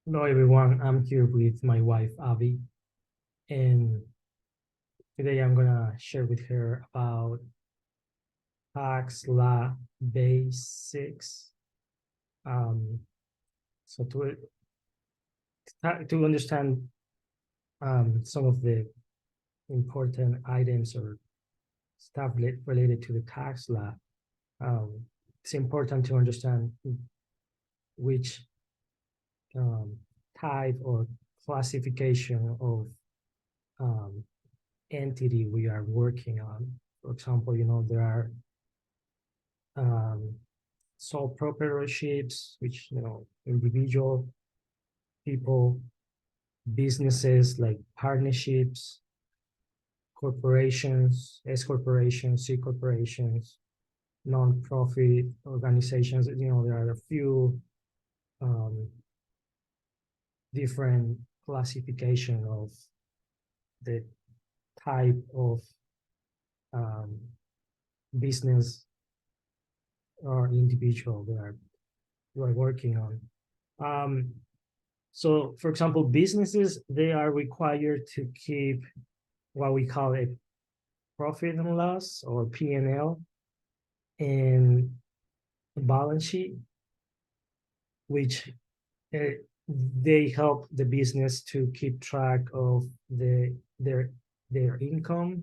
Hello everyone, I'm here with my wife Avi, and today I'm gonna share with her about tax law basics. Um, so to understand some of the important items or stuff related to the tax law, um, it's important to understand which um, type or classification of um, entity we are working on. For example, there are um, sole proprietorships, which, individual people, businesses like partnerships, corporations, S corporations, C corporations, non-profit organizations. There are a few um, different classification of the type of um, business or individual that you are working on. Um, so, for example, businesses, they are required to keep what we call a profit and loss or P&L and a balance sheet, which uh, they help the business to keep track of their income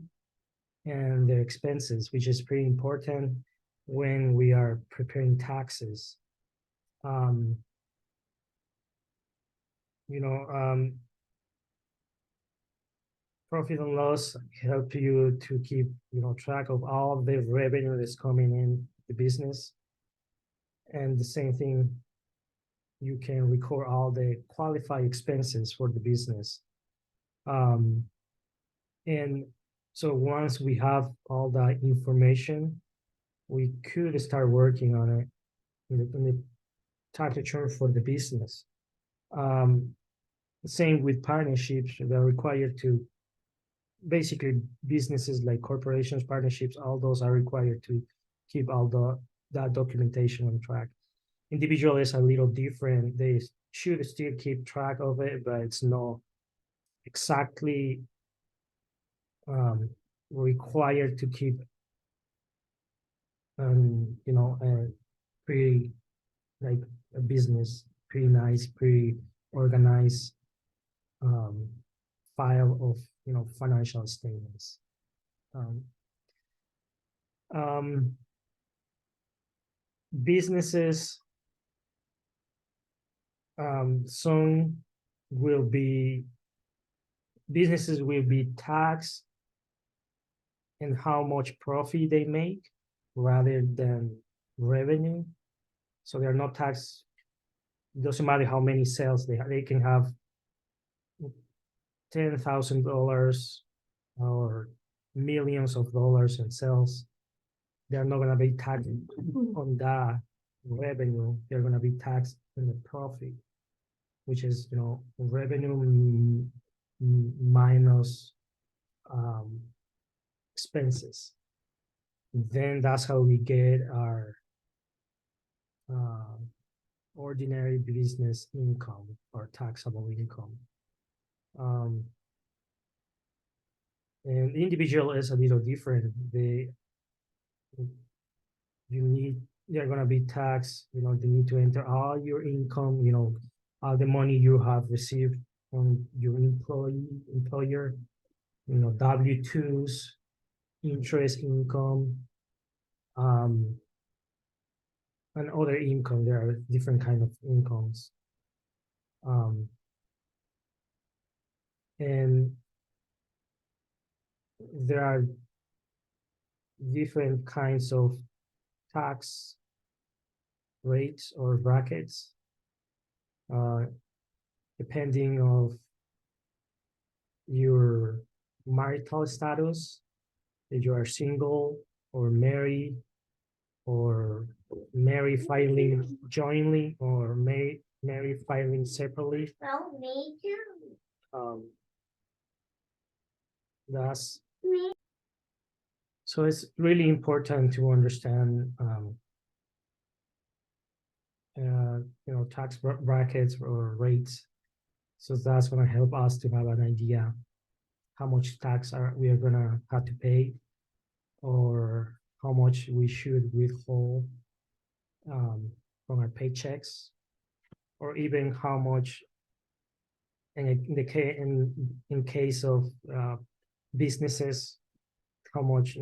and their expenses, which is pretty important when we are preparing taxes. Um, you know, um, Profit and loss help you to keep track of all the revenue that's coming in the business, and the same thing, you can record all the qualified expenses for the business. um, and so once we have all that information, we could start working on it in the tax return for the business. um, Same with partnerships. They're required to, basically, businesses like corporations, partnerships, all those are required to keep all that documentation on track. Individual is a little different. They should still keep track of it, but it's not exactly required to keep a pretty, like, a business, pretty nice, pretty organized um, file of financial statements. Um, um, Businesses, soon will be businesses will be taxed and how much profit they make rather than revenue. So they're not taxed. It doesn't matter how many sales they have. They can have $10,000 or millions of dollars in sales. They're not going to be taxed on that revenue. They're going to be taxed on the profit, which is revenue minus um, expenses. Then that's how we get our uh, ordinary business income or taxable income. Um, and the individual is a little different. You need They're gonna be taxed. They need to enter all your income. All the money you have received from your employer. W-2s, interest income, um, and other income. There are different kind of incomes. Um, and there are different kinds of tax rates or brackets, uh, depending of your marital status, if you are single or married, or married filing jointly, or married filing separately. Well, me too. Um, that's So it's really important to understand tax brackets or rates. So that's gonna help us to have an idea how much tax we are gonna have to pay, or how much we should withhold from our paychecks, or even how much in case of businesses, how much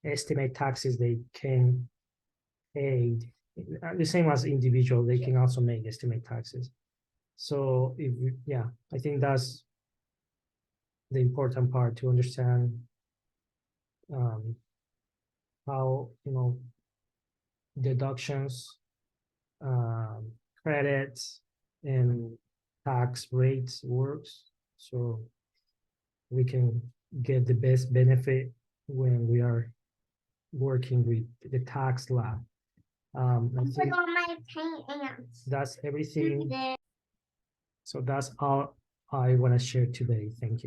estimate taxes they can pay. The same as individual, they can also make estimate taxes. So I think that's the important part, to understand how deductions, credits, and tax rates works, so we can get the best benefit when we are working with the tax lab. I think my paint that's everything. So that's all I want to share today. Thank you.